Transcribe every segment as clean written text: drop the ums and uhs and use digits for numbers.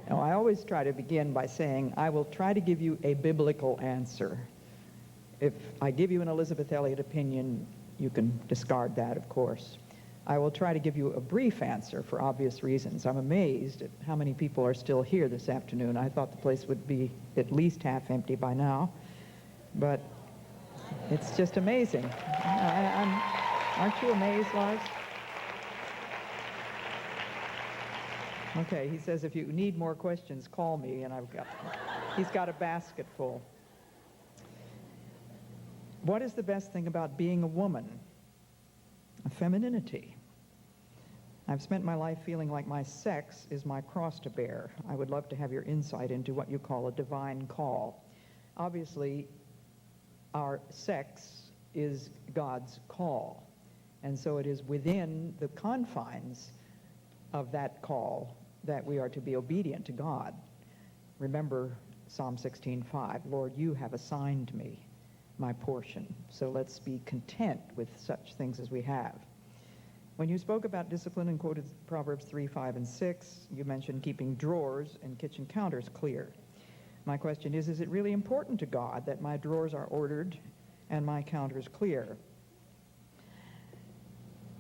Now, I always try to begin by saying, I will try to give you a biblical answer. If I give you an Elisabeth Elliot opinion, you can discard that, of course. I will try to give you a brief answer for obvious reasons. I'm amazed at how many people are still here this afternoon. I thought the place would be at least half empty by now, but it's just amazing. Aren't you amazed, Lars? Okay, he says if you need more questions, call me, and he's got a basket full. What is the best thing about being a woman? Femininity. I've spent my life feeling like my sex is my cross to bear. I would love to have your insight into what you call a divine call. Obviously, our sex is God's call, and so it is within the confines of that call that we are to be obedient to God. Remember Psalm 16:5, Lord, you have assigned me my portion, so let's be content with such things as we have. When you spoke about discipline and quoted Proverbs 3, 5, and 6, you mentioned keeping drawers and kitchen counters clear. My question is it really important to God that my drawers are ordered and my counters clear?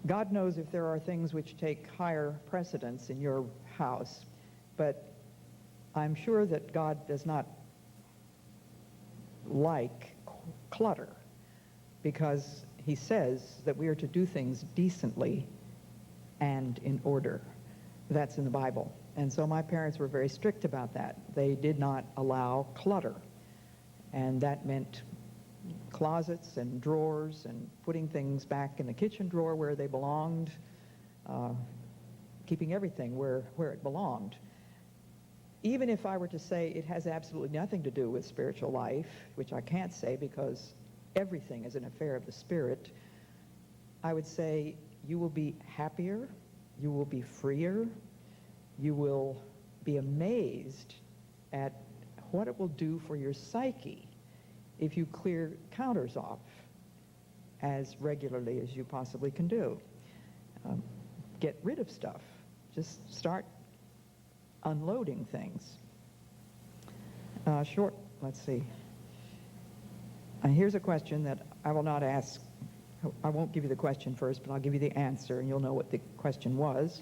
God knows if there are things which take higher precedence in your house, but I'm sure that God does not like clutter, because he says that we are to do things decently and in order. That's in the Bible. And so my parents were very strict about that. They did not allow clutter. And that meant closets and drawers and putting things back in the kitchen drawer where they belonged, keeping everything where it belonged. Even if I were to say it has absolutely nothing to do with spiritual life, which I can't say because everything is an affair of the Spirit, I would say you will be happier, you will be freer, you will be amazed at what it will do for your psyche if you clear counters off as regularly as you possibly can do. Get rid of stuff. Just start unloading things. Let's see. Here's a question that I will not ask. I won't give you the question first, but I'll give you the answer, and you'll know what the question was.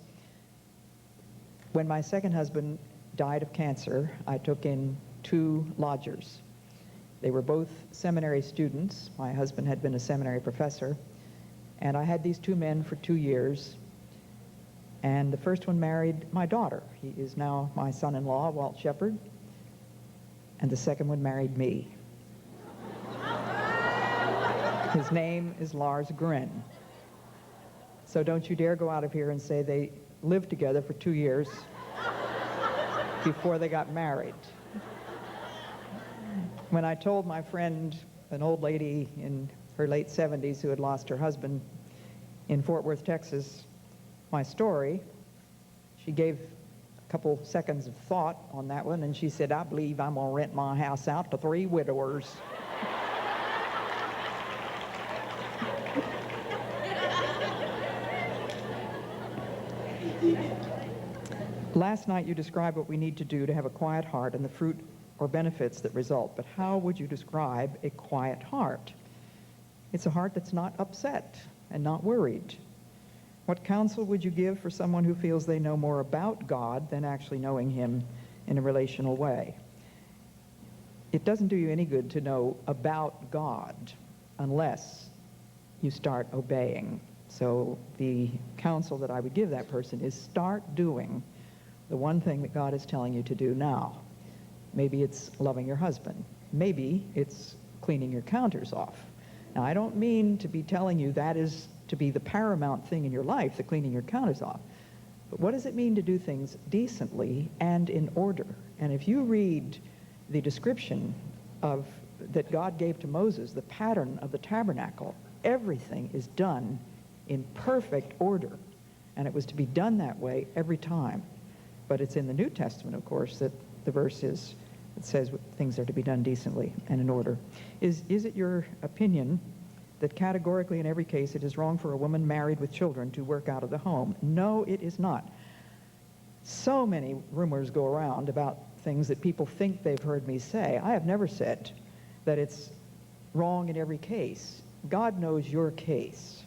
When my second husband died of cancer, I took in 2 lodgers. They were both seminary students. My husband had been a seminary professor, and I had these 2 men for 2 years. And the first one married my daughter. He is now my son-in-law, Walt Shepard. And the second one married me. His name is Lars Gren. So don't you dare go out of here and say they lived together for 2 years before they got married. When I told my friend, an old lady in her late 70s who had lost her husband in Fort Worth, Texas, my story, she gave a couple seconds of thought on that one, and she said, I believe I'm going to rent my house out to 3 widowers. Last night you described what we need to do to have a quiet heart and the fruit or benefits that result, but how would you describe a quiet heart? It's a heart that's not upset and not worried. What counsel would you give for someone who feels they know more about God than actually knowing him in a relational way? It doesn't do you any good to know about God unless you start obeying. So the counsel that I would give that person is start doing the one thing that God is telling you to do now. Maybe it's loving your husband. Maybe it's cleaning your counters off. Now, I don't mean to be telling you that is to be the paramount thing in your life, the cleaning your counters off. But what does it mean to do things decently and in order? And if you read the description that God gave to Moses, the pattern of the tabernacle, everything is done in perfect order. And it was to be done that way every time. But it's in the New Testament, of course, that the verse is, it says things are to be done decently and in order. Is it your opinion that categorically in every case it is wrong for a woman married with children to work out of the home? No, it is not. So many rumors go around about things that people think they've heard me say. I have never said that it's wrong in every case. God knows your case.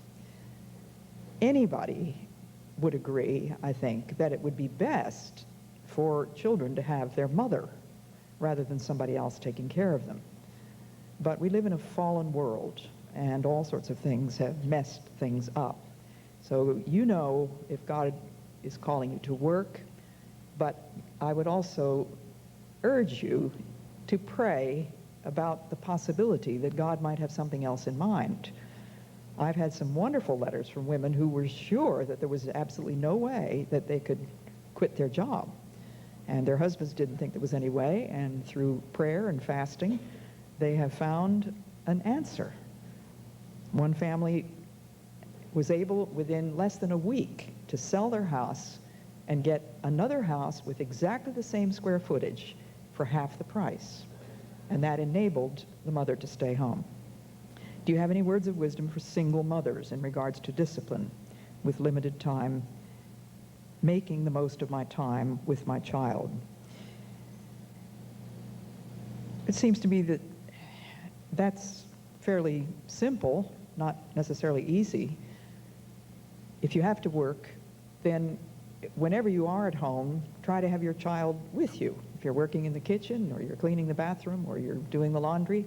Anybody would agree, I think, that it would be best for children to have their mother rather than somebody else taking care of them. But we live in a fallen world, and all sorts of things have messed things up. So you know if God is calling you to work, but I would also urge you to pray about the possibility that God might have something else in mind. I've had some wonderful letters from women who were sure that there was absolutely no way that they could quit their job. And their husbands didn't think there was any way, and through prayer and fasting, they have found an answer. One family was able, within less than a week, to sell their house and get another house with exactly the same square footage for half the price. And that enabled the mother to stay home. Do you have any words of wisdom for single mothers in regards to discipline with limited time, making the most of my time with my child? It seems to me that that's fairly simple, not necessarily easy. If you have to work, then whenever you are at home, try to have your child with you. If you're working in the kitchen, or you're cleaning the bathroom, or you're doing the laundry,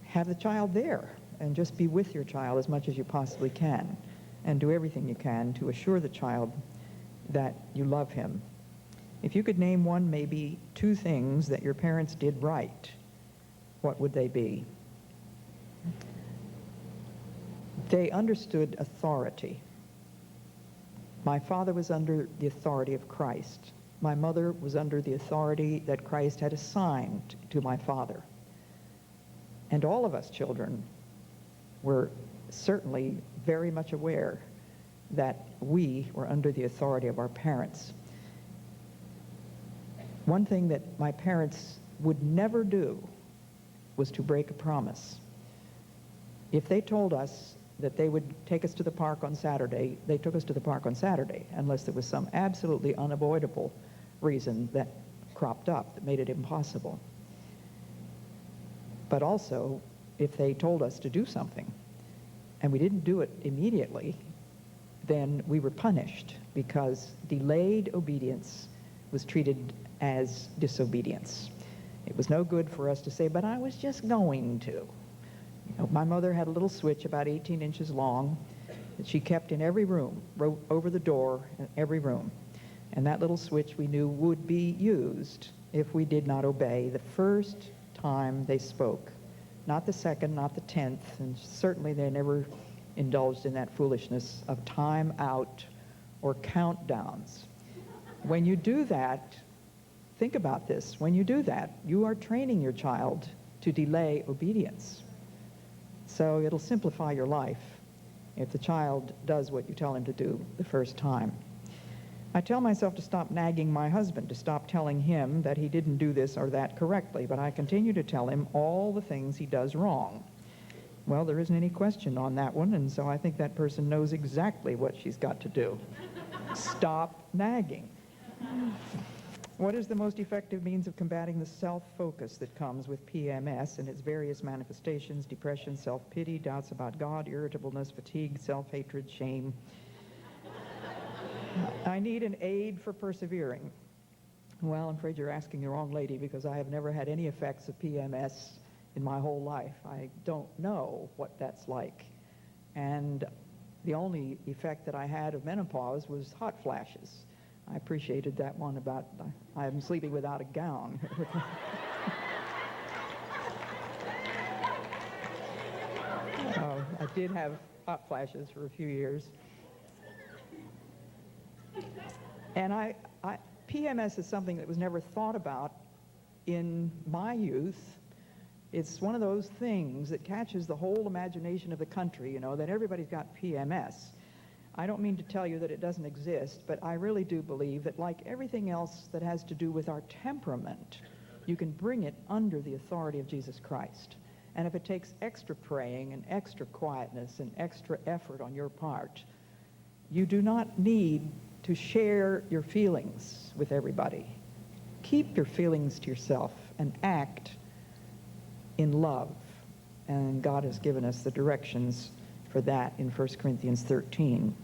have the child there and just be with your child as much as you possibly can, and do everything you can to assure the child that you love him. If you could name one, maybe two things that your parents did right, what would they be? They understood authority. My father was under the authority of Christ. My mother was under the authority that Christ had assigned to my father. And all of us children were certainly very much aware that we were under the authority of our parents. One thing that my parents would never do was to break a promise. If they told us that they would take us to the park on Saturday, they took us to the park on Saturday, unless there was some absolutely unavoidable reason that cropped up that made it impossible. But also, if they told us to do something and we didn't do it immediately, then we were punished, because delayed obedience was treated as disobedience. It was no good for us to say, but I was just going to. You know, my mother had a little switch about 18 inches long that she kept in every room, over the door in every room. And that little switch we knew would be used if we did not obey the first time they spoke. Not the second, not the 10th, and certainly they never indulged in that foolishness of time out or countdowns. When you do that, think about this. When you do that, you are training your child to delay obedience. So it'll simplify your life if the child does what you tell him to do the first time. I tell myself to stop nagging my husband, to stop telling him that he didn't do this or that correctly, but I continue to tell him all the things he does wrong. Well, there isn't any question on that one, and so I think that person knows exactly what she's got to do. Stop nagging. What is the most effective means of combating the self-focus that comes with PMS and its various manifestations: depression, self-pity, doubts about God, irritableness, fatigue, self-hatred, shame? I need an aid for persevering. Well, I'm afraid you're asking the wrong lady, because I have never had any effects of PMS in my whole life. I don't know what that's like. And the only effect that I had of menopause was hot flashes. I appreciated that one about I'm sleeping without a gown. I did have hot flashes for a few years. And PMS is something that was never thought about in my youth. It's one of those things that catches the whole imagination of the country, you know, that everybody's got PMS. I don't mean to tell you that it doesn't exist, but I really do believe that, like everything else that has to do with our temperament, you can bring it under the authority of Jesus Christ. And if it takes extra praying and extra quietness and extra effort on your part, you do not need to share your feelings with everybody. Keep your feelings to yourself and act in love. And God has given us the directions for that in 1 Corinthians 13.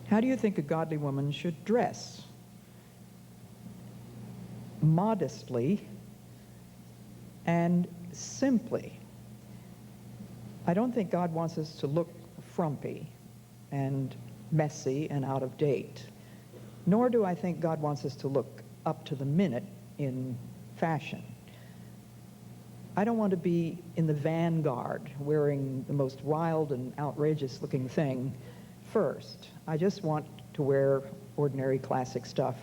How do you think a godly woman should dress? Modestly and simply. I don't think God wants us to look frumpy and messy and out of date. Nor do I think God wants us to look up to the minute in fashion. I don't want to be in the vanguard wearing the most wild and outrageous looking thing first. I just want to wear ordinary classic stuff.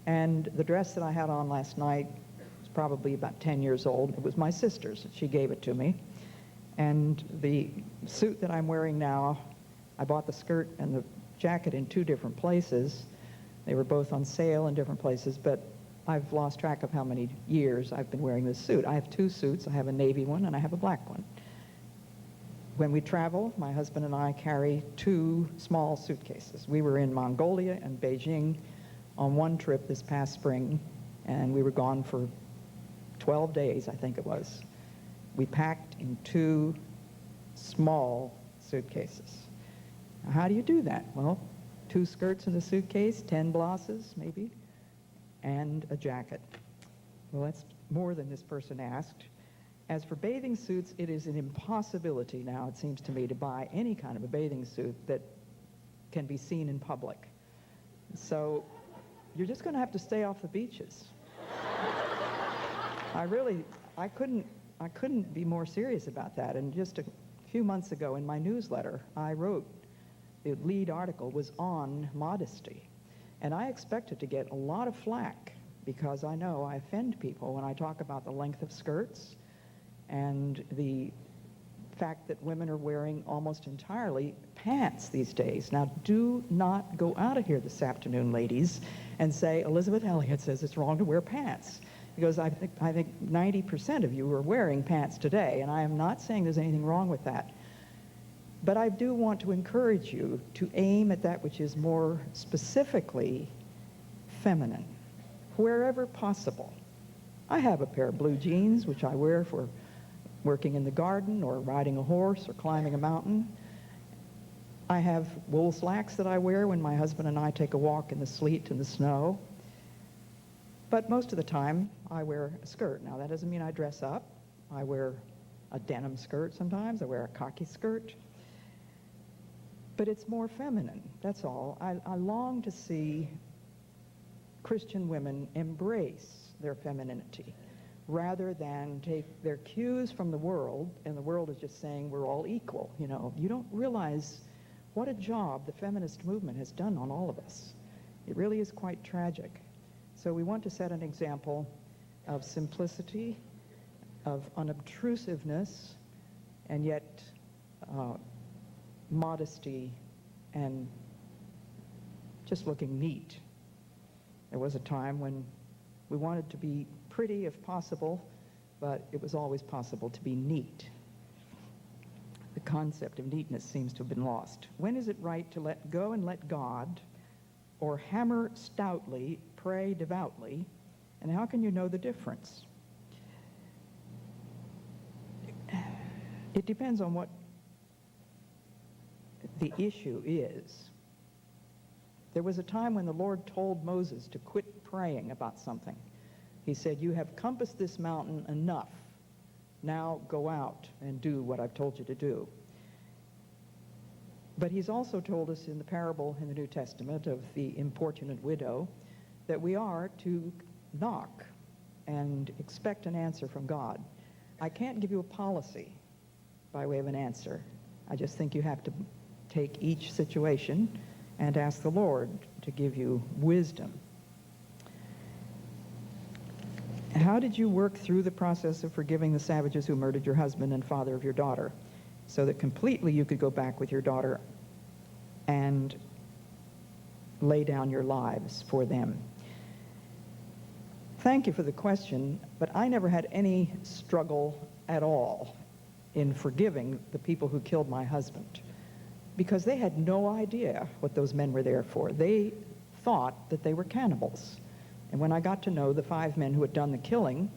And the dress that I had on last night was probably about 10 years old. It was my sister's. She gave it to me. And the suit that I'm wearing now, I bought the skirt and the jacket in 2 different places. They were both on sale in different places, but I've lost track of how many years I've been wearing this suit. I have 2 suits. I have a navy one and I have a black one. When we travel, my husband and I carry 2 small suitcases. We were in Mongolia and Beijing on one trip this past spring, and we were gone for 12 days, I think it was. We packed in 2 small suitcases. Now, how do you do that? Well, 2 skirts in the suitcase, 10 blouses maybe, and a jacket. Well, that's more than this person asked. As for bathing suits, it is an impossibility now, it seems to me, to buy any kind of a bathing suit that can be seen in public. So you're just going to have to stay off the beaches. I couldn't be more serious about that. And just a few months ago in my newsletter, I wrote, the lead article was on modesty. And I expected to get a lot of flack because I know I offend people when I talk about the length of skirts and the fact that women are wearing almost entirely pants these days. Now, do not go out of here this afternoon, ladies, and say, Elisabeth Elliot says it's wrong to wear pants. Because I think 90% of you are wearing pants today, and I am not saying there's anything wrong with that. But I do want to encourage you to aim at that which is more specifically feminine, wherever possible. I have a pair of blue jeans, which I wear for working in the garden or riding a horse or climbing a mountain. I have wool slacks that I wear when my husband and I take a walk in the sleet and the snow. But most of the time, I wear a skirt. Now, that doesn't mean I dress up. I wear a denim skirt sometimes. I wear a khaki skirt. But it's more feminine, that's all. I long to see Christian women embrace their femininity rather than take their cues from the world, and the world is just saying we're all equal. You know, you don't realize what a job the feminist movement has done on all of us. It really is quite tragic. So we want to set an example of simplicity, of unobtrusiveness, and yet modesty and just looking neat. There was a time when we wanted to be pretty if possible, but it was always possible to be neat. The concept of neatness seems to have been lost. When is it right to let go and let God, or hammer stoutly, pray devoutly, and how can you know the difference? It depends on what the issue is. There was a time when the Lord told Moses to quit praying about something. He said, you have compassed this mountain enough. Now go out and do what I've told you to do. But he's also told us in the parable in the New Testament of the importunate widow that we are to knock and expect an answer from God. I can't give you a policy by way of an answer. I just think you have to take each situation and ask the Lord to give you wisdom. How did you work through the process of forgiving the savages who murdered your husband and father of your daughter, so that completely you could go back with your daughter and lay down your lives for them? Thank you for the question, but I never had any struggle at all in forgiving the people who killed my husband. because they had no idea what those men were there for. They thought that they were cannibals. And when I got to know the 5 men who had done the killing,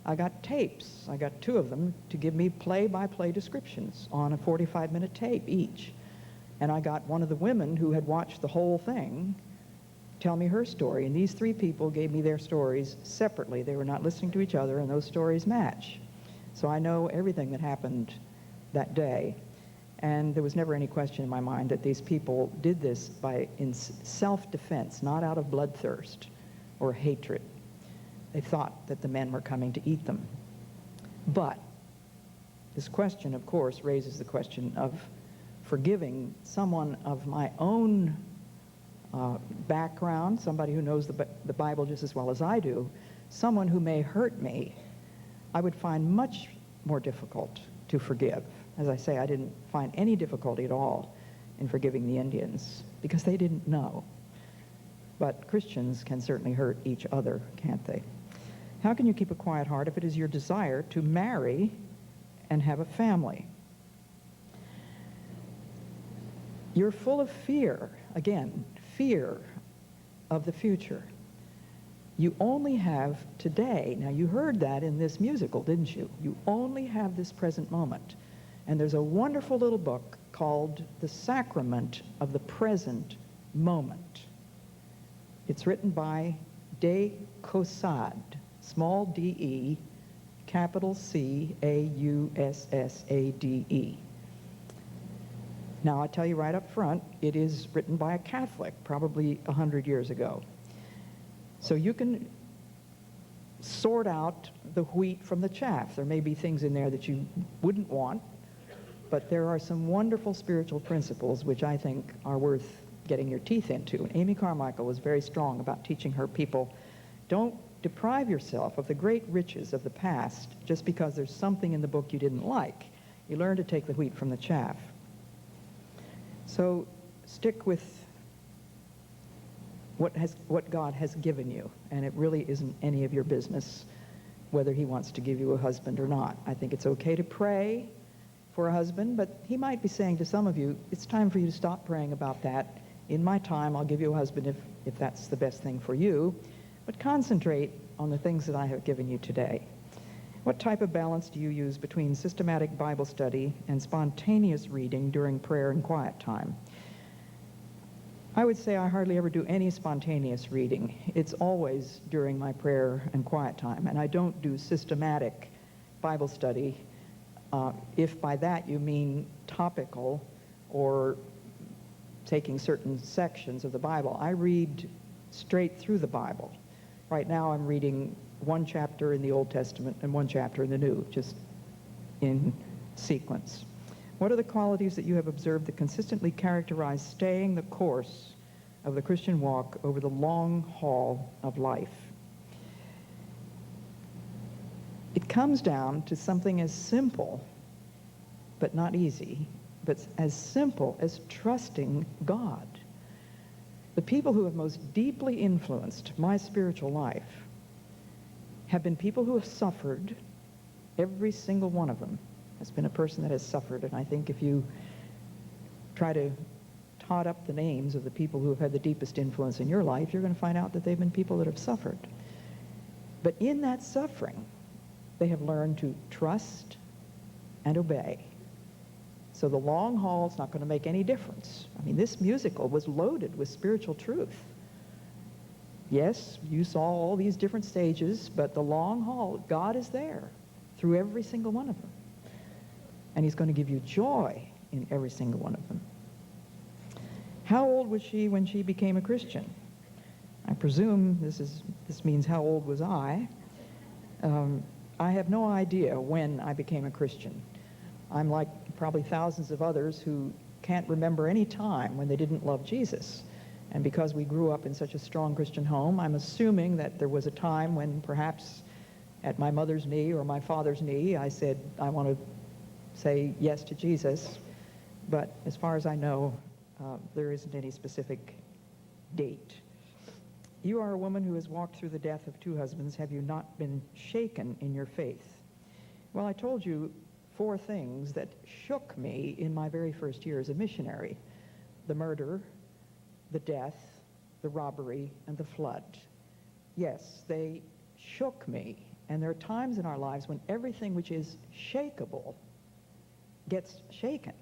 I got tapes. I got 2 of them to give me play-by-play descriptions on a 45-minute tape each. And I got one of the women who had watched the whole thing tell me her story. And these 3 people gave me their stories separately. They were not listening to each other, and those stories match. So I know everything that happened that day. And there was never any question in my mind that these people did this in self-defense, not out of bloodthirst or hatred. They thought that the men were coming to eat them. But this question, of course, raises the question of forgiving someone of my own background, somebody who knows the Bible just as well as I do, someone who may hurt me, I would find much more difficult to forgive. As I say, I didn't find any difficulty at all in forgiving the Indians because they didn't know. But Christians can certainly hurt each other, can't they? How can you keep a quiet heart if it is your desire to marry and have a family? You're full of fear, again, fear of the future. You only have today. Now, you heard that in this musical, didn't you? You only have this present moment. And there's a wonderful little book called The Sacrament of the Present Moment. It's written by De Caussade, small d-e, capital C-A-U-S-S-A-D-E. Now, I tell you right up front, it is written by a Catholic, probably 100 years ago. So you can sort out the wheat from the chaff. There may be things in there that you wouldn't want, but there are some wonderful spiritual principles which I think are worth getting your teeth into. And Amy Carmichael was very strong about teaching her people, don't deprive yourself of the great riches of the past just because there's something in the book you didn't like. You learn to take the wheat from the chaff. So stick with what God has given you, and it really isn't any of your business whether he wants to give you a husband or not. I think it's okay to pray for a husband, but he might be saying to some of you, it's time for you to stop praying about that. In my time, I'll give you a husband if that's the best thing for you, but concentrate on the things that I have given you today. What type of balance do you use between systematic Bible study and spontaneous reading during prayer and quiet time? I would say I hardly ever do any spontaneous reading. It's always during my prayer and quiet time, and I don't do systematic Bible study, if by that you mean topical or taking certain sections of the Bible. I read straight through the Bible. Right now I'm reading 1 chapter in the Old Testament and 1 chapter in the New, just in sequence. What are the qualities that you have observed that consistently characterize staying the course of the Christian walk over the long haul of life? It comes down to something as simple, but not easy, but as simple as trusting God. The people who have most deeply influenced my spiritual life have been people who have suffered. Every single one of them has been a person that has suffered, and I think if you try to tot up the names of the people who have had the deepest influence in your life, you're going to find out that they've been people that have suffered. But in that suffering, they have learned to trust and obey. So the long haul is not going to make any difference. I mean, this musical was loaded with spiritual truth. Yes, you saw all these different stages, but the long haul, God is there through every single one of them. And he's going to give you joy in every single one of them. How old was she when she became a Christian? I presume this means how old was I? I have no idea when I became a Christian. I'm like probably thousands of others who can't remember any time when they didn't love Jesus. And because we grew up in such a strong Christian home, I'm assuming that there was a time when perhaps at my mother's knee or my father's knee, I said, I want to say yes to Jesus. But as far as I know, there isn't any specific date. You are a woman who has walked through the death of 2 husbands. Have you not been shaken in your faith? Well, I told you 4 things that shook me in my very first year as a missionary. the murder, the death, the robbery, and the flood. Yes, they shook me. And there are times in our lives when everything which is shakeable gets shaken.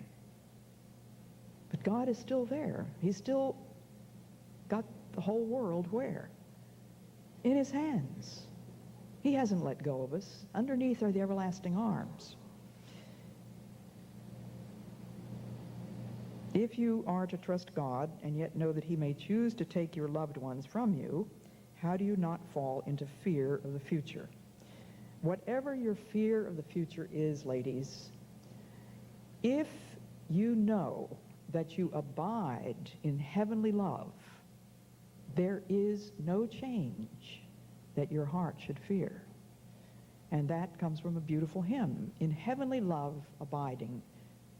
But God is still there. He's still got the whole world where? In his hands. He hasn't let go of us. Underneath are the everlasting arms. If you are to trust God and yet know that he may choose to take your loved ones from you, how do you not fall into fear of the future? Whatever your fear of the future is, ladies, if you know that you abide in heavenly love, there is no change that your heart should fear. And that comes from a beautiful hymn. In heavenly love abiding,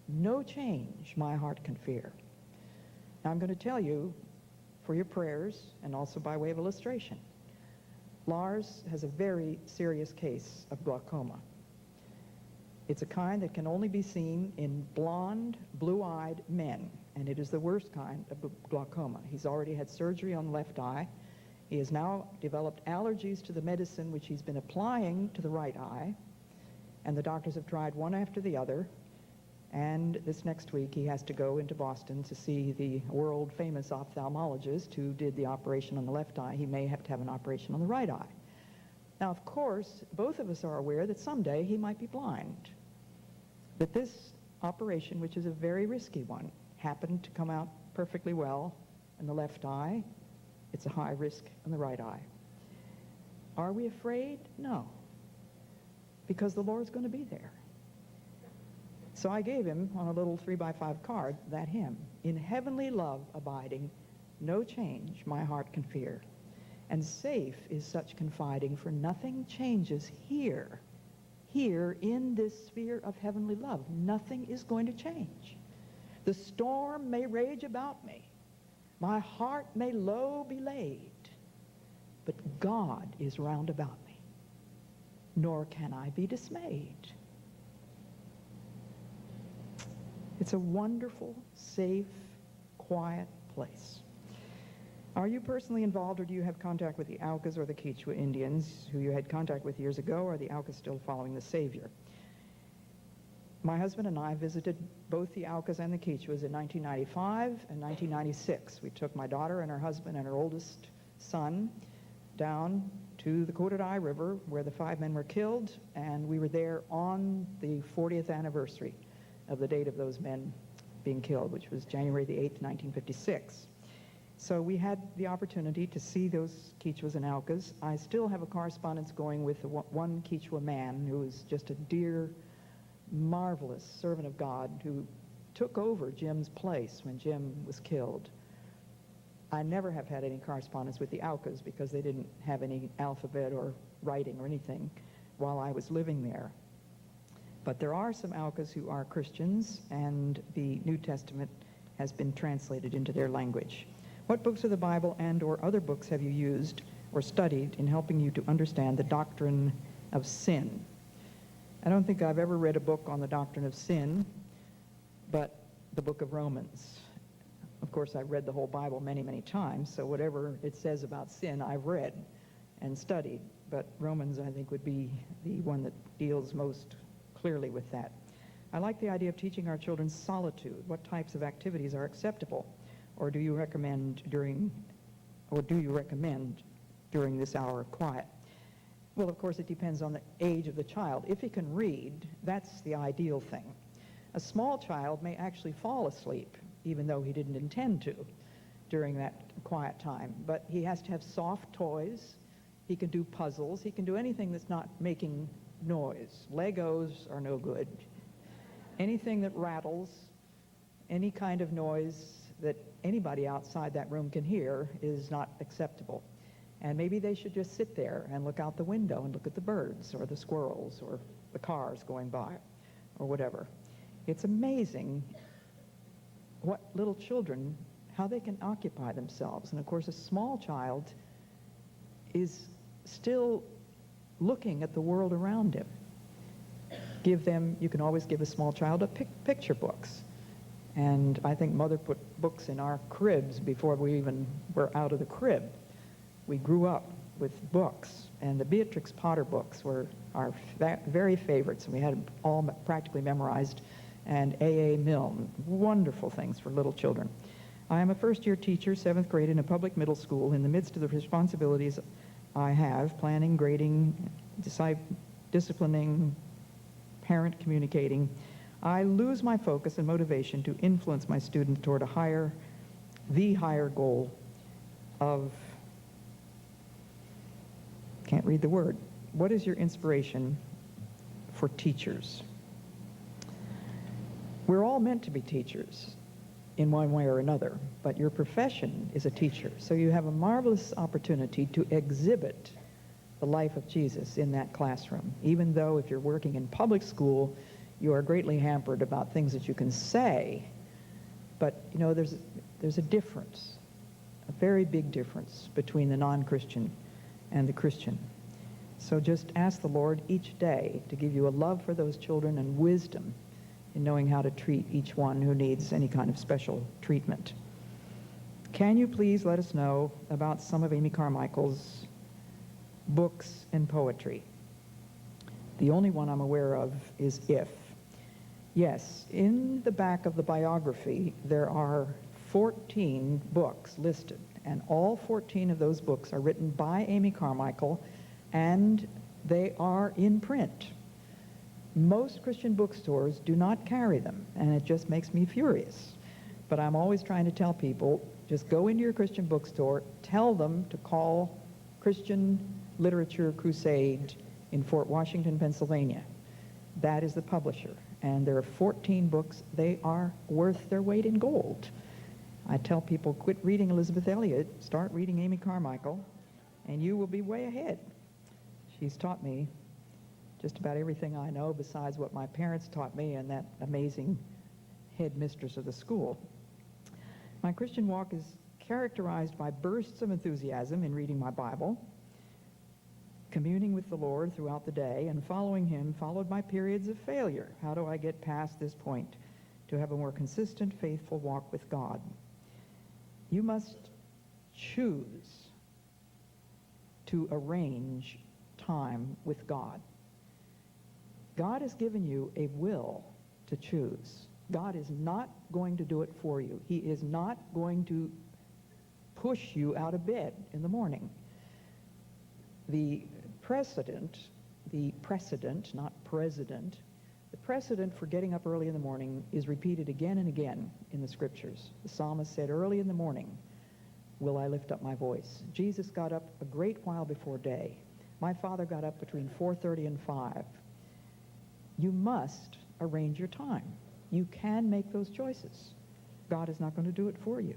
no change my heart can fear. Now I'm going to tell you, for your prayers and also by way of illustration, Lars has a very serious case of glaucoma. It's a kind that can only be seen in blonde, blue-eyed men, and it is the worst kind of glaucoma. He's already had surgery on the left eye. He has now developed allergies to the medicine which he's been applying to the right eye, and the doctors have tried one after the other, and this next week he has to go into Boston to see the world-famous ophthalmologist who did the operation on the left eye. He may have to have an operation on the right eye. Now, of course, both of us are aware that someday he might be blind, that this operation, which is a very risky one, happened to come out perfectly well in the left eye. It's a high risk in the right eye. Are we afraid? No, because the Lord's going to be there. So I gave him, on a little 3x5 card, that hymn. In heavenly love abiding, no change my heart can fear. And safe is such confiding, for nothing changes here. Here, in this sphere of heavenly love, nothing is going to change. The storm may rage about me. My heart may low be laid. But God is round about me. Nor can I be dismayed. It's a wonderful, safe, quiet place. Are you personally involved, or do you have contact with the Aucas or the Quechua Indians who you had contact with years ago, or are the Aucas still following the Savior? My husband and I visited both the Aucas and the Quechuas in 1995 and 1996. We took my daughter and her husband and her oldest son down to the Korodai River where the 5 men were killed, and we were there on the 40th anniversary of the date of those men being killed, which was January the 8th, 1956. So we had the opportunity to see those Quechuas and Aucas. I still have a correspondence going with one Quechua man who is just a dear, marvelous servant of God who took over Jim's place when Jim was killed. I never have had any correspondence with the Aucas because they didn't have any alphabet or writing or anything while I was living there. But there are some Aucas who are Christians, and the New Testament has been translated into their language. What books of the Bible and or other books have you used or studied in helping you to understand the doctrine of sin? I don't think I've ever read a book on the doctrine of sin, but the book of Romans. Of course, I've read the whole Bible many, many times, so whatever it says about sin, I've read and studied. But Romans, I think, would be the one that deals most clearly with that. I like the idea of teaching our children solitude. What types of activities are acceptable? Or do you recommend during this hour of quiet? Well, of course, it depends on the age of the child. If he can read, that's the ideal thing. A small child may actually fall asleep, even though he didn't intend to, during that quiet time. But he has to have soft toys. He can do puzzles. He can do anything that's not making noise. Legos are no good. Anything that rattles, any kind of noise that anybody outside that room can hear is not acceptable. And maybe they should just sit there and look out the window and look at the birds or the squirrels or the cars going by or whatever. It's amazing what little children, how they can occupy themselves. And of course, a small child is still looking at the world around him. You can always give a small child picture books And I think Mother put books in our cribs before we even were out of the crib. We grew up with books, and the Beatrix Potter books were our very favorites, and we had them all practically memorized, and A.A. Milne, wonderful things for little children. I am a first-year teacher, 7th grade, in a public middle school. In the midst of the responsibilities I have, planning, grading, disciplining, parent communicating, I lose my focus and motivation to influence my students toward the higher goal of, can't read the word. What is your inspiration for teachers? We're all meant to be teachers in one way or another, but your profession is a teacher. So you have a marvelous opportunity to exhibit the life of Jesus in that classroom, even though if you're working in public school, you are greatly hampered about things that you can say. But, you know, there's a difference, a very big difference between the non-Christian and the Christian. So just ask the Lord each day to give you a love for those children and wisdom in knowing how to treat each one who needs any kind of special treatment. Can you please let us know about some of Amy Carmichael's books and poetry? The only one I'm aware of is If. Yes, in the back of the biography, there are 14 books listed, and all 14 of those books are written by Amy Carmichael, and they are in print. Most Christian bookstores do not carry them, and it just makes me furious. But I'm always trying to tell people, just go into your Christian bookstore, tell them to call Christian Literature Crusade in Fort Washington, Pennsylvania. That is the publisher. And there are 14 books. They are worth their weight in gold. I tell people, quit reading Elisabeth Elliot, start reading Amy Carmichael, and you will be way ahead. She's taught me just about everything I know besides what my parents taught me and that amazing headmistress of the school. My Christian walk is characterized by bursts of enthusiasm in reading my Bible, communing with the Lord throughout the day, and following him, followed by periods of failure. How do I get past this point to have a more consistent, faithful walk with God? You must choose to arrange time with God. God has given you a will to choose. God is not going to do it for you. He is not going to push you out of bed in the morning. The precedent, not president, the precedent for getting up early in the morning is repeated again and again in the scriptures. The psalmist said, early in the morning will I lift up my voice. Jesus got up a great while before day. My father got up between 4:30 and 5. You must arrange your time. You can make those choices. God is not going to do it for you.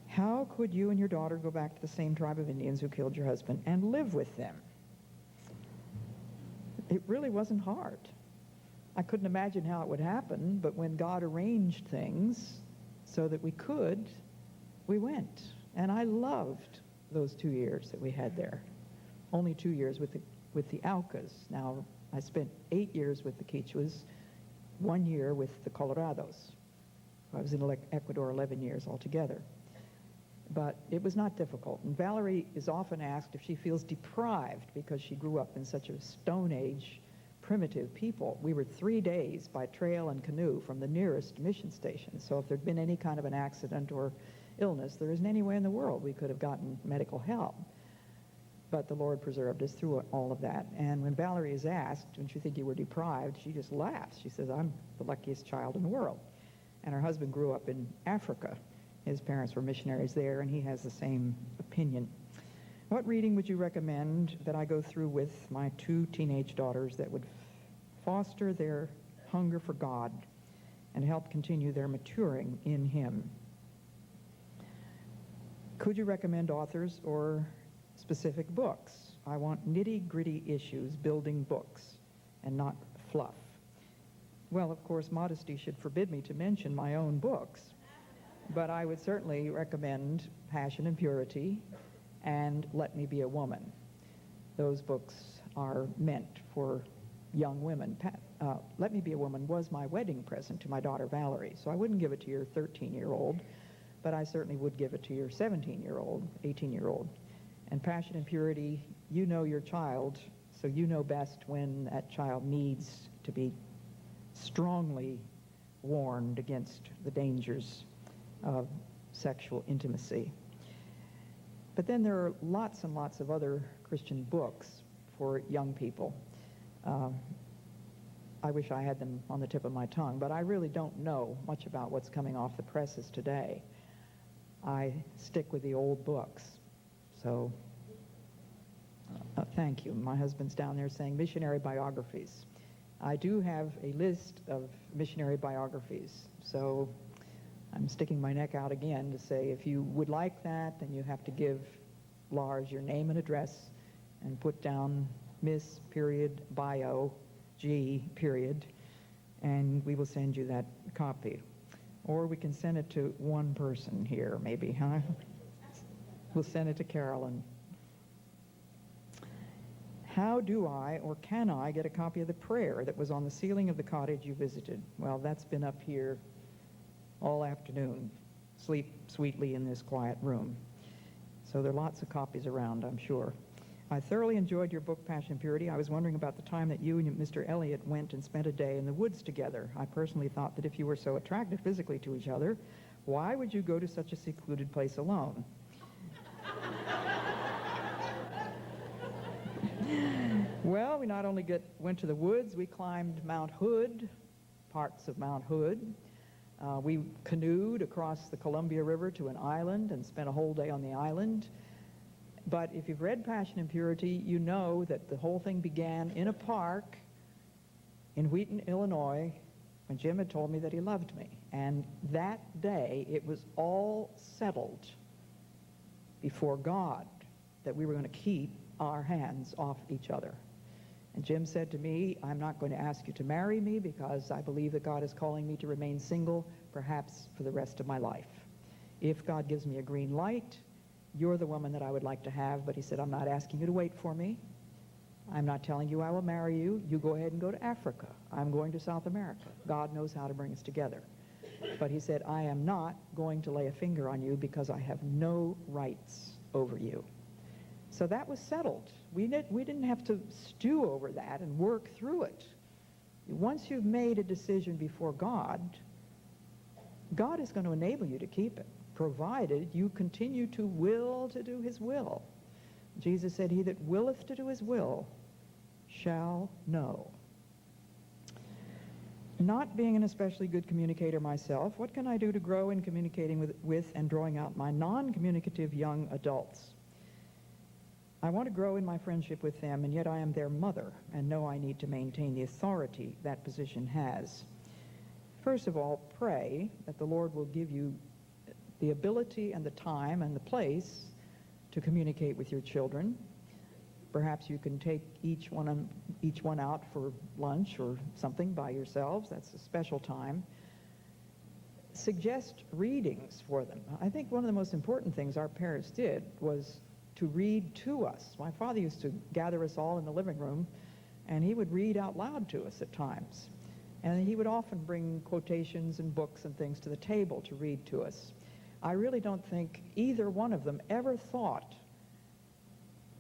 How could you and your daughter go back to the same tribe of Indians who killed your husband and live with them? It really wasn't hard. I couldn't imagine how it would happen, but when God arranged things so that we could, we went. And I loved those 2 years that we had there. Only 2 years with the Aucas. Now, I spent 8 years with the Quichuas, 1 year with the Colorados. I was in Ecuador 11 years altogether. But it was not difficult. And Valerie is often asked if she feels deprived because she grew up in such a Stone Age primitive people. We were 3 days by trail and canoe from the nearest mission station. So if there'd been any kind of an accident or illness, there isn't any way in the world we could have gotten medical help. But the Lord preserved us through all of that. And when Valerie is asked, don't you think you were deprived, she just laughs. She says, I'm the luckiest child in the world. And her husband grew up in Africa. His parents were missionaries there, and he has the same opinion. What reading would you recommend that I go through with my 2 teenage daughters that would foster their hunger for God and help continue their maturing in Him? Could you recommend authors or specific books? I want nitty-gritty issues, building books, and not fluff. Well, of course, modesty should forbid me to mention my own books. But I would certainly recommend Passion and Purity and Let Me Be a Woman. Those books are meant for young women. Let Me Be a Woman was my wedding present to my daughter Valerie, so I wouldn't give it to your 13-year-old, but I certainly would give it to your 17-year-old, 18-year-old. And Passion and Purity, you know your child, so you know best when that child needs to be strongly warned against the dangers of sexual intimacy. But then there are lots and lots of other Christian books for young people. I wish I had them on the tip of my tongue, but I really don't know much about what's coming off the presses today. I stick with the old books. So, thank you. My husband's down there saying missionary biographies. I do have a list of missionary biographies, so I'm sticking my neck out again to say if you would like that, then you have to give Lars your name and address and put down Miss period bio G period, and we will send you that copy. Or we can send it to one person here, maybe, huh? We'll send it to Carolyn. How do I or can I get a copy of the prayer that was on the ceiling of the cottage you visited? Well, that's been up here all afternoon. Sleep sweetly in this quiet room. So there are lots of copies around, I'm sure. I thoroughly enjoyed your book, Passion and Purity. I was wondering about the time that you and Mr. Elliot went and spent a day in the woods together. I personally thought that if you were so attracted physically to each other, why would you go to such a secluded place alone? Well, we not only went to the woods, we climbed Mount Hood, parts of Mount Hood. We canoed across the Columbia River to an island and spent a whole day on the island. But if you've read Passion and Purity, you know that the whole thing began in a park in Wheaton, Illinois, when Jim had told me that he loved me. And that day, it was all settled before God that we were going to keep our hands off each other. And Jim said to me, I'm not going to ask you to marry me because I believe that God is calling me to remain single, perhaps for the rest of my life. If God gives me a green light, you're the woman that I would like to have. But he said, I'm not asking you to wait for me. I'm not telling you I will marry you. You go ahead and go to Africa. I'm going to South America. God knows how to bring us together. But he said, I am not going to lay a finger on you because I have no rights over you. So that was settled. We didn't have to stew over that and work through it. Once you've made a decision before God, God is going to enable you to keep it, provided you continue to will to do his will. Jesus said, he that willeth to do his will shall know. Not being an especially good communicator myself, what can I do to grow in communicating with and drawing out my non-communicative young adults? I want to grow in my friendship with them, and yet I am their mother and know I need to maintain the authority that position has. First of all, pray that the Lord will give you the ability and the time and the place to communicate with your children. Perhaps you can take each one out for lunch or something by yourselves. That's a special time. Suggest readings for them. I think one of the most important things our parents did was to read to us. My father used to gather us all in the living room, and he would read out loud to us at times. And he would often bring quotations and books and things to the table to read to us. I really don't think either one of them ever thought,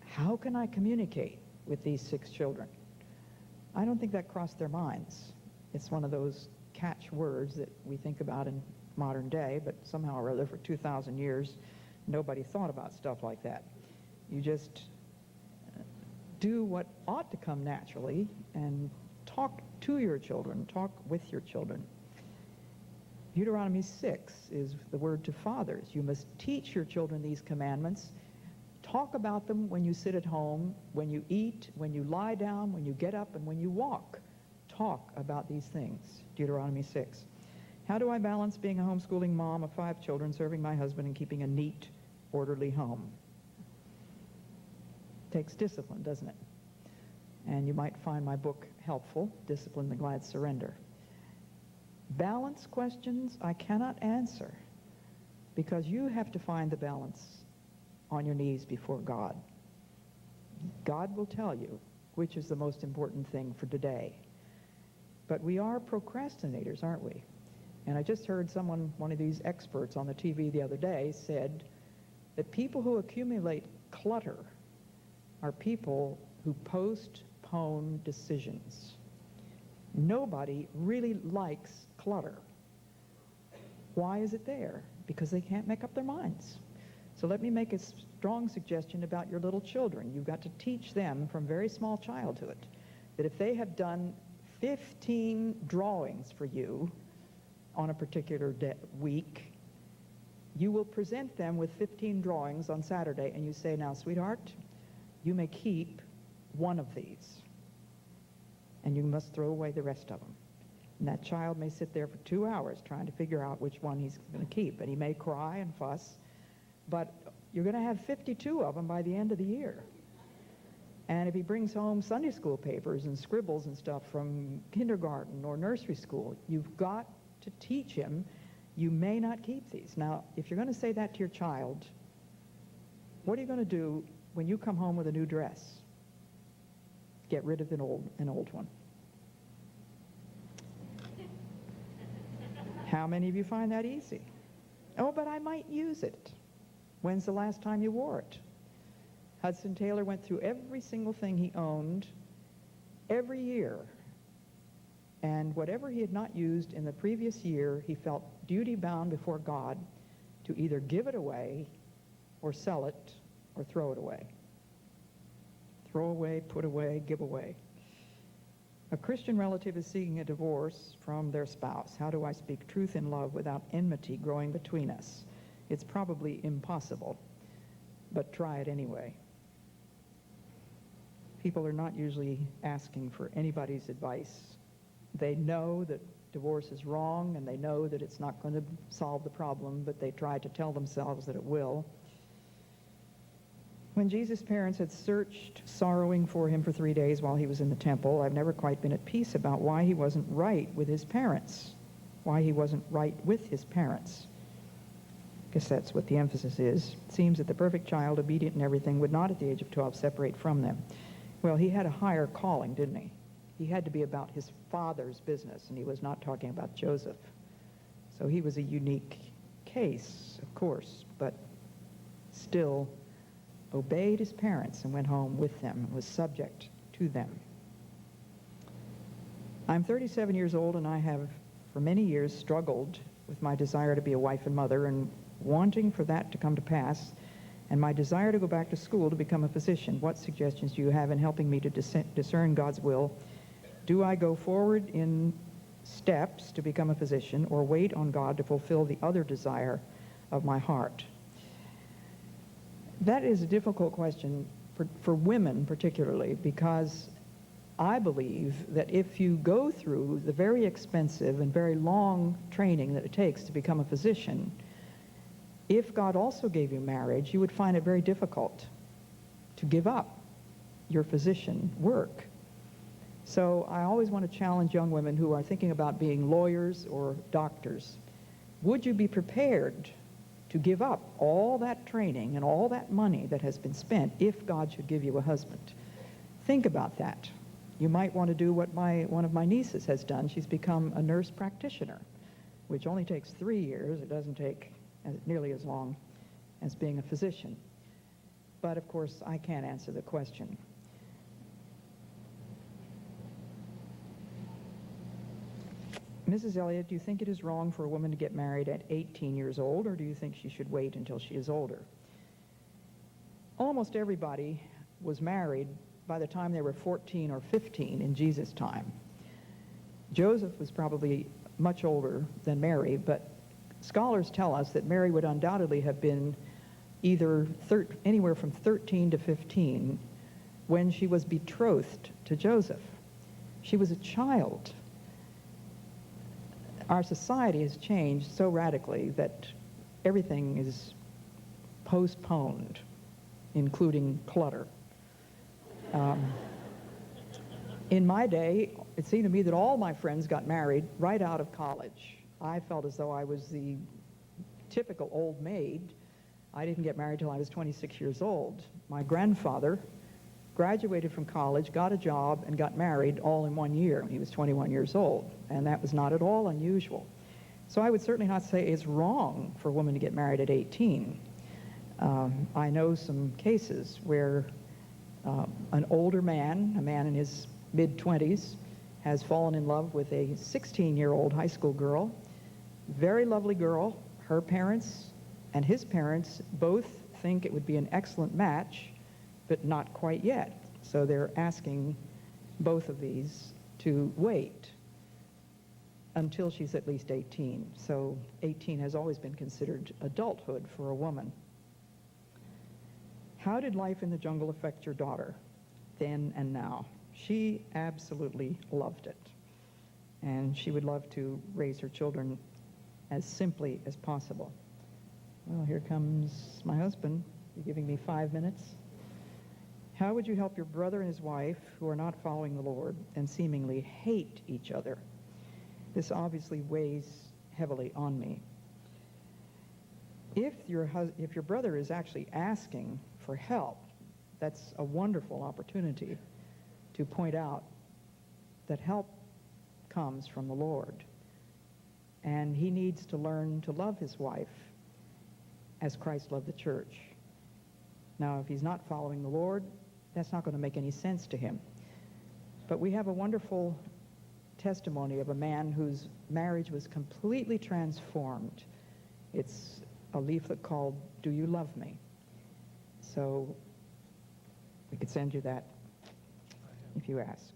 how can I communicate with these 6 children? I don't think that crossed their minds. It's one of those catch words that we think about in modern day, but somehow or other for 2,000 years, nobody thought about stuff like that. You just do what ought to come naturally and talk to your children, talk with your children. Deuteronomy 6 is the word to fathers. You must teach your children these commandments. Talk about them when you sit at home, when you eat, when you lie down, when you get up, and when you walk. Talk about these things. Deuteronomy 6. How do I balance being a homeschooling mom of 5 children, serving my husband, and keeping a neat, orderly home? Takes discipline, doesn't it? And you might find my book helpful, Discipline, the Glad Surrender. Balance questions I cannot answer because you have to find the balance on your knees before God. God will tell you which is the most important thing for today. But we are procrastinators, aren't we? And I just heard one of these experts on the TV the other day said that people who accumulate clutter are people who postpone decisions. Nobody really likes clutter. Why is it there? Because they can't make up their minds. So let me make a strong suggestion about your little children. You've got to teach them from very small childhood that if they have done 15 drawings for you on a particular week, you will present them with 15 drawings on Saturday, and you say, now, sweetheart, you may keep one of these, and you must throw away the rest of them. And that child may sit there for 2 hours trying to figure out which one he's going to keep, and he may cry and fuss, but you're going to have 52 of them by the end of the year. And if he brings home Sunday school papers and scribbles and stuff from kindergarten or nursery school, you've got to teach him, you may not keep these. Now, if you're going to say that to your child, what are you going to do when you come home with a new dress? Get rid of an old one. How many of you find that easy? Oh, but I might use it. When's the last time you wore it? Hudson Taylor went through every single thing he owned every year. And whatever he had not used in the previous year, he felt duty-bound before God to either give it away or sell it or throw it away. Throw away, put away, give away. A Christian relative is seeking a divorce from their spouse. How do I speak truth in love without enmity growing between us? It's probably impossible, but try it anyway. People are not usually asking for anybody's advice. They know that divorce is wrong, and they know that it's not going to solve the problem, but they try to tell themselves that it will. When Jesus' parents had searched, sorrowing for him for 3 days while he was in the temple, I've never quite been at peace about why he wasn't right with his parents. Why he wasn't right with his parents. I guess that's what the emphasis is. It seems that the perfect child, obedient in everything, would not at the age of 12 separate from them. Well, he had a higher calling, didn't he? He had to be about his father's business, and he was not talking about Joseph. So he was a unique case, of course, but still obeyed his parents and went home with them and was subject to them. I'm 37 years old, and I have for many years struggled with my desire to be a wife and mother and wanting for that to come to pass, and my desire to go back to school to become a physician. What suggestions do you have in helping me to discern God's will? Do I go forward in steps to become a physician or wait on God to fulfill the other desire of my heart? That is a difficult question for women particularly, because I believe that if you go through the very expensive and very long training that it takes to become a physician, if God also gave you marriage, you would find it very difficult to give up your physician work. So I always want to challenge young women who are thinking about being lawyers or doctors. Would you be prepared to give up all that training and all that money that has been spent if God should give you a husband? Think about that. You might want to do what one of my nieces has done. She's become a nurse practitioner, which only takes 3 years. It doesn't take nearly as long as being a physician. But of course, I can't answer the question. Mrs. Elliot, do you think it is wrong for a woman to get married at 18 years old, or do you think she should wait until she is older? Almost everybody was married by the time they were 14 or 15 in Jesus' time. Joseph was probably much older than Mary, but scholars tell us that Mary would undoubtedly have been either anywhere from 13 to 15 when she was betrothed to Joseph. She was a child. Our society has changed so radically that everything is postponed, including clutter. In my day, it seemed to me that all my friends got married right out of college. I felt as though I was the typical old maid. I didn't get married till I was 26 years old. My grandfather graduated from college, got a job, and got married all in 1 year when he was 21 years old, and that was not at all unusual. So I would certainly not say it's wrong for a woman to get married at 18. I know some cases where an older man, a man in his mid-20s, has fallen in love with a 16-year-old high school girl, very lovely girl. Her parents and his parents both think it would be an excellent match, but not quite yet. So they're asking both of these to wait until she's at least 18. So 18 has always been considered adulthood for a woman. How did life in the jungle affect your daughter, then and now? She absolutely loved it. And she would love to raise her children as simply as possible. Well, here comes my husband. You're giving me 5 minutes. How would you help your brother and his wife who are not following the Lord and seemingly hate each other? This obviously weighs heavily on me. If your brother is actually asking for help, that's a wonderful opportunity to point out that help comes from the Lord. And he needs to learn to love his wife as Christ loved the church. Now, if he's not following the Lord, that's not going to make any sense to him. But we have a wonderful testimony of a man whose marriage was completely transformed. It's a leaflet called, "Do You Love Me?" So we could send you that if you ask.